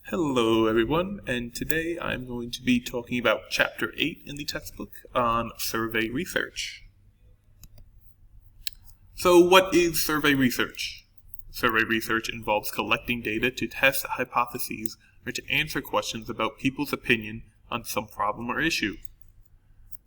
Hello everyone, and today I'm going to be talking about Chapter 8 in the textbook on survey research. So what is survey research? Survey research involves collecting data to test hypotheses or to answer questions about people's opinion on some problem or issue.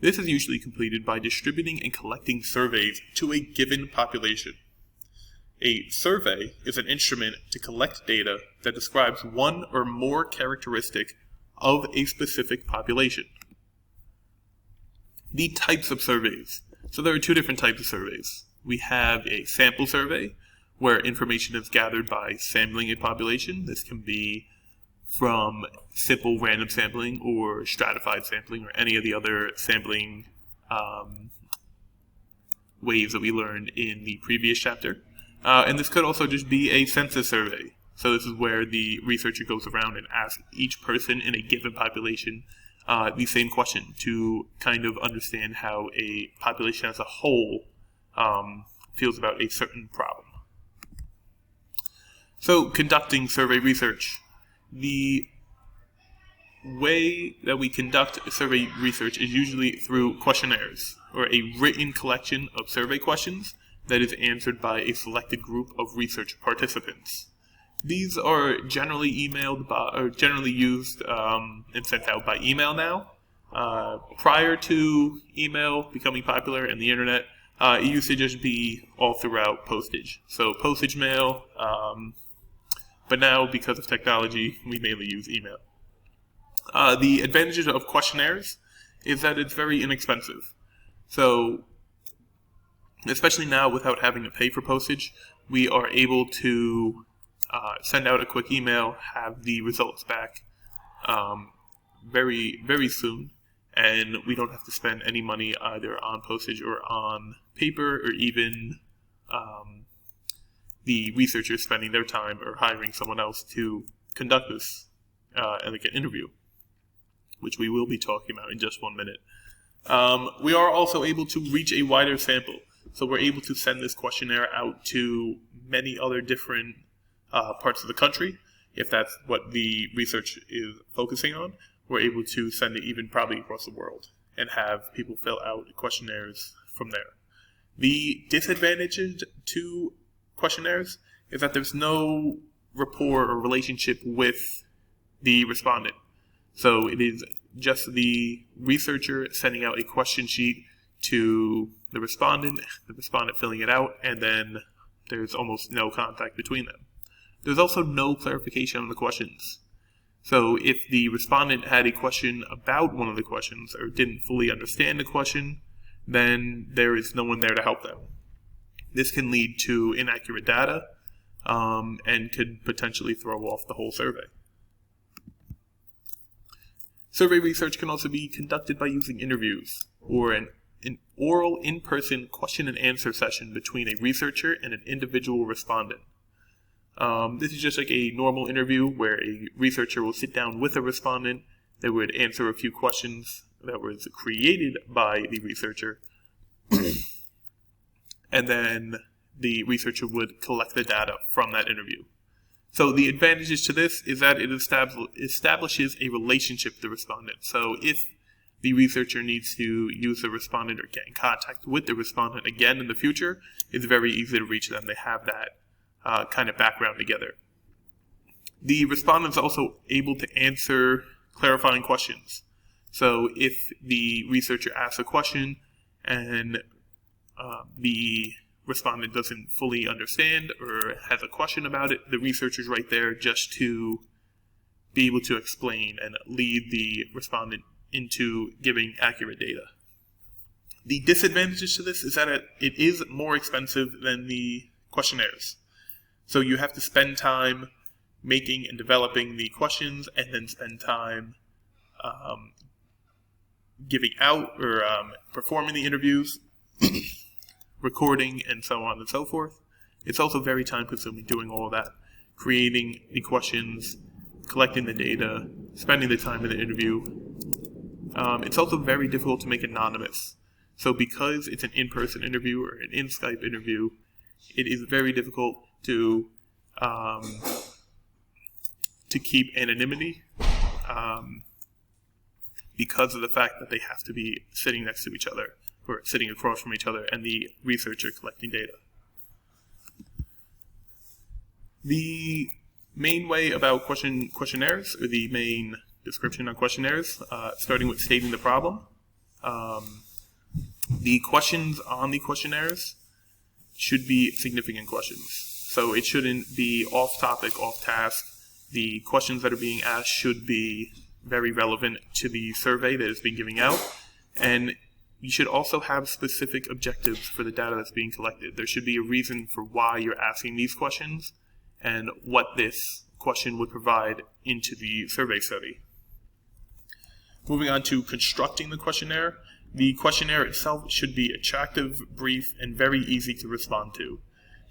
This is usually completed by distributing and collecting surveys to a given population. A survey is an instrument to collect data that describes one or more characteristic of a specific population. The types of surveys. So there are two different types of surveys. We have a sample survey, where information is gathered by sampling a population. This can be from simple random sampling or stratified sampling or any of the other sampling ways that we learned in the previous chapter. And this could also just be a census survey. So this is where the researcher goes around and asks each person in a given population the same question to kind of understand how a population as a whole feels about a certain problem. So conducting survey research. The way that we conduct survey research is usually through questionnaires, or a written collection of survey questions that is answered by a selected group of research participants. These are generally emailed by, or generally used and sent out by email now. Prior to email becoming popular and the internet, it used to just be all throughout postage. So postage mail, but now because of technology, we mainly use email. The advantages of questionnaires is that it's very inexpensive. So especially now without having to pay for postage, we are able to send out a quick email, have the results back very, very soon, and we don't have to spend any money either on postage or on paper, or even the researchers spending their time or hiring someone else to conduct this like an interview, which we will be talking about in just 1 minute. We are also able to reach a wider sample. So we're able to send this questionnaire out to many other different parts of the country. If that's what the research is focusing on, we're able to send it even probably across the world and have people fill out questionnaires from there. The disadvantages to questionnaires is that there's no rapport or relationship with the respondent. So it is just the researcher sending out a question sheet to the respondent filling it out, and then there's almost no contact between them. There's also no clarification on the questions. So if the respondent had a question about one of the questions or didn't fully understand the question, then there is no one there to help them. This can lead to inaccurate data and could potentially throw off the whole survey. Survey research can also be conducted by using interviews, or an oral in-person question and answer session between a researcher and an individual respondent. This is just like a normal interview where a researcher will sit down with a respondent that would answer a few questions that was created by the researcher, and then the researcher would collect the data from that interview. So the advantages to this is that it establishes a relationship with the respondent. So if the researcher needs to use the respondent or get in contact with the respondent again in the future, it's very easy to reach them. They have that kind of background together. The respondent's also able to answer clarifying questions. So if the researcher asks a question and the respondent doesn't fully understand or has a question about it, the researcher's right there just to be able to explain and lead the respondent into giving accurate data. The disadvantages to this is that it is more expensive than the questionnaires. So you have to spend time making and developing the questions, and then spend time giving out or performing the interviews, recording, and so on and so forth. It's also very time consuming doing all of that, creating the questions, collecting the data, spending the time in the interview. It's also very difficult to make anonymous. So because it's an in-person interview or an in-Skype interview, it is very difficult to to keep anonymity because of the fact that they have to be sitting next to each other or sitting across from each other and the researcher collecting data. The main way about questionnaires, or the main description on questionnaires, starting with stating the problem. The questions on the questionnaires should be significant questions. So it shouldn't be off topic, off task. The questions that are being asked should be very relevant to the survey that is being given out. And you should also have specific objectives for the data that's being collected. There should be a reason for why you're asking these questions and what this question would provide into the survey study. Moving on to constructing the questionnaire. The questionnaire itself should be attractive, brief, and very easy to respond to.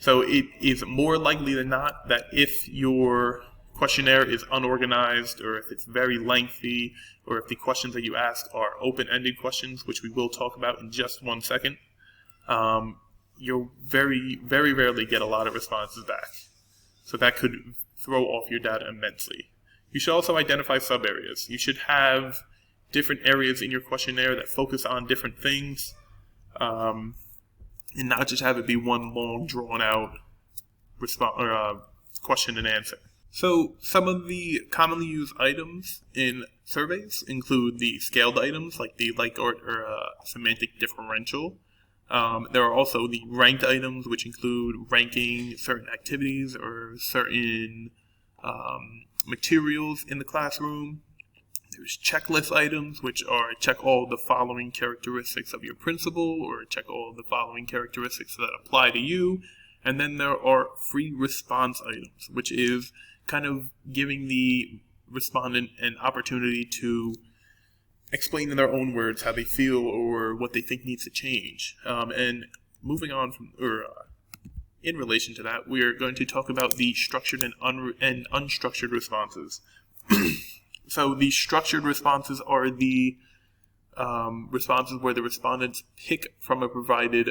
So it is more likely than not that if your questionnaire is unorganized, or if it's very lengthy, or if the questions that you ask are open-ended questions, which we will talk about in just 1 second, you'll very, very rarely get a lot of responses back. So that could throw off your data immensely. You should also identify sub-areas. You should have different areas in your questionnaire that focus on different things, and not just have it be one long, drawn-out question and answer. So some of the commonly used items in surveys include the scaled items, like the Likert or semantic differential. There are also the ranked items, which include ranking certain activities or certain materials in the classroom. There's checklist items, which are check all the following characteristics of your principal, or check all the following characteristics that apply to you. And then there are free response items, which is kind of giving the respondent an opportunity to explain in their own words how they feel or what they think needs to change. And moving on from, in relation to that, we are going to talk about the structured and unstructured responses. So the structured responses are the responses where the respondents pick from a provided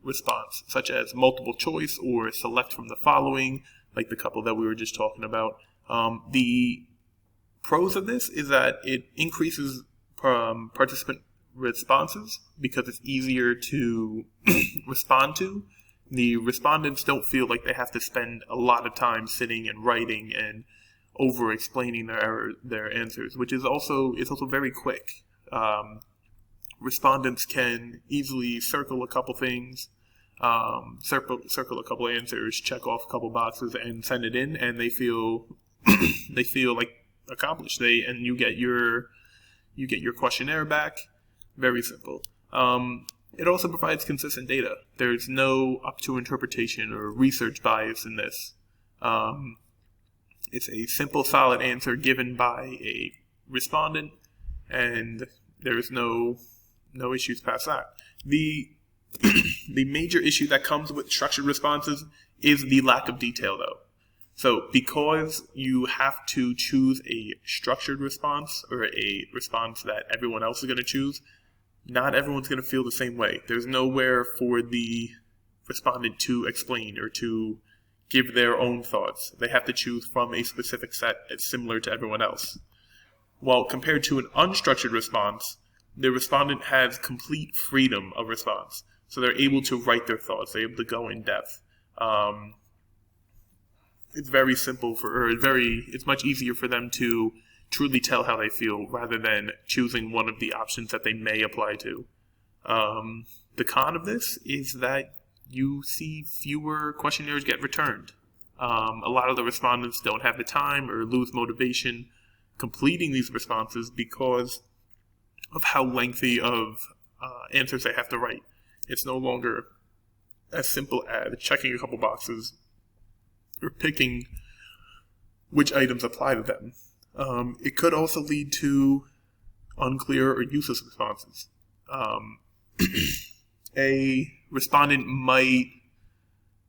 response, such as multiple choice or select from the following, like the couple that we were just talking about. The pros of this is that it increases participant responses because it's easier to respond to. The respondents don't feel like they have to spend a lot of time sitting and writing and over-explaining their answers, which is also very quick. Respondents can easily circle a couple things, circle a couple answers, check off a couple boxes, and send it in, and they feel like accomplished. And you get your questionnaire back. Very simple. It also provides consistent data. There's no up to interpretation or research bias in this. It's a simple, solid answer given by a respondent, and there's no issues past that. The major issue that comes with structured responses is the lack of detail, though. So because you have to choose a structured response, or a response that everyone else is going to choose, not everyone's going to feel the same way. There's nowhere for the respondent to explain or to give their own thoughts. They have to choose from a specific set that's similar to everyone else. While compared to an unstructured response, the respondent has complete freedom of response. So they're able to write their thoughts. They're able to go in depth. It's very simple it's much easier for them to truly tell how they feel rather than choosing one of the options that they may apply to. The con of this is that you see fewer questionnaires get returned. A lot of the respondents don't have the time or lose motivation completing these responses because of how lengthy of answers they have to write. It's no longer as simple as checking a couple boxes or picking which items apply to them. It could also lead to unclear or useless responses. A respondent might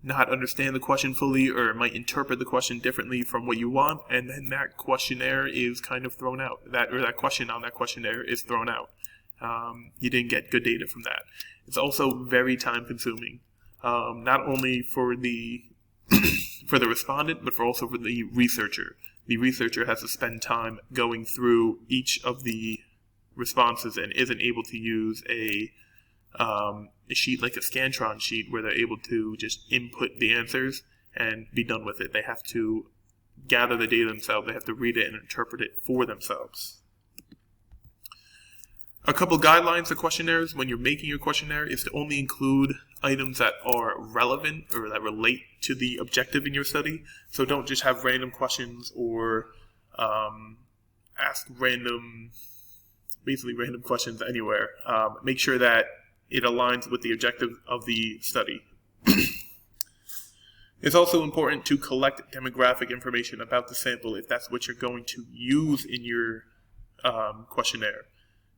not understand the question fully, or might interpret the question differently from what you want, and then that questionnaire is kind of thrown out. That question on that questionnaire is thrown out. You didn't get good data from that. It's also very time consuming, not only for the for the respondent, but also for the researcher. the researcher has to spend time going through each of the responses and isn't able to use a sheet like a Scantron sheet where they're able to just input the answers and be done with it. They have to gather the data themselves. They have to read it and interpret it for themselves. A couple guidelines for questionnaires when you're making your questionnaire is to only include items that are relevant or that relate to the objective in your study. So don't just have random questions or ask basically random questions anywhere. Make sure that it aligns with the objective of the study. It's also important to collect demographic information about the sample if that's what you're going to use in your questionnaire.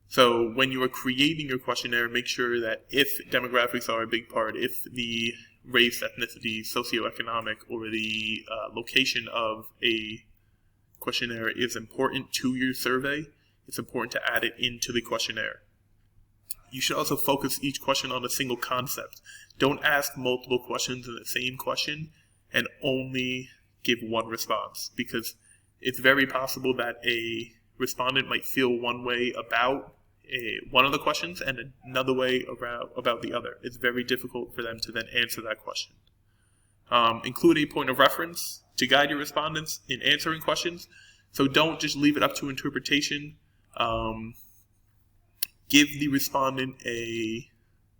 So when you are creating your questionnaire, make sure that if demographics are a big part, if the race, ethnicity, socioeconomic, or the location of a questionnaire is important to your survey, it's important to add it into the questionnaire. You should also focus each question on a single concept. Don't ask multiple questions in the same question and only give one response, because it's very possible that a respondent might feel one way about one of the questions and another way about the other. It's very difficult for them to then answer that question. Include a point of reference to guide your respondents in answering questions. So don't just leave it up to interpretation. Give the respondent a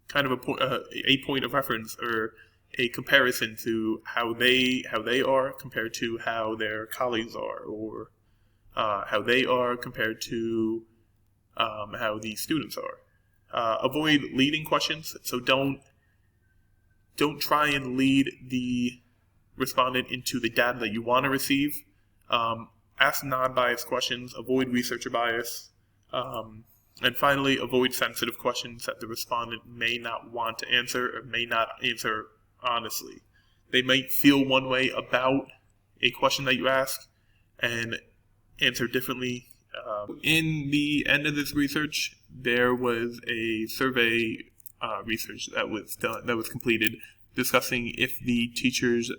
kind of a point of reference or a comparison to how they are compared to how their colleagues are, or how they are compared to how the students are. Avoid leading questions. So don't try and lead the respondent into the data that you want to receive. Ask non-biased questions. Avoid researcher bias. And finally, avoid sensitive questions that the respondent may not want to answer or may not answer honestly. They might feel one way about a question that you ask and answer differently. In the end of this research, there was a survey research that was completed discussing if the teachers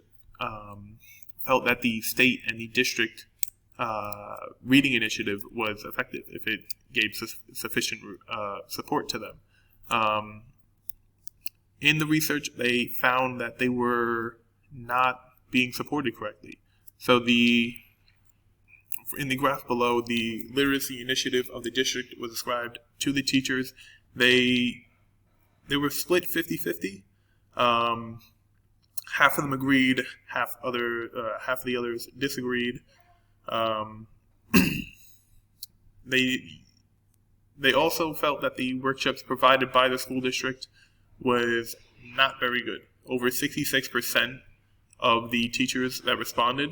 felt that the state and the district reading initiative was effective, if it gave sufficient support to them. In the research, they found that they were not being supported correctly. So in the graph below, the literacy initiative of the district was ascribed to the teachers. They were split 50-50. Half of them agreed, half of the others disagreed. They also felt that the workshops provided by the school district was not very good. Over 66% of the teachers that responded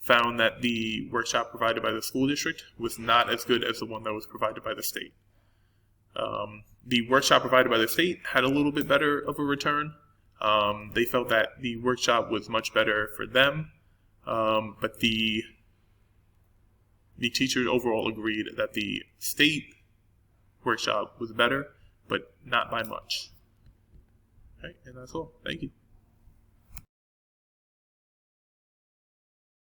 found that the workshop provided by the school district was not as good as the one that was provided by the state. The workshop provided by the state had a little bit better of a return. They felt that the workshop was much better for them, but the teachers overall agreed that the state workshop was better, but not by much. Okay, and that's all. Thank you.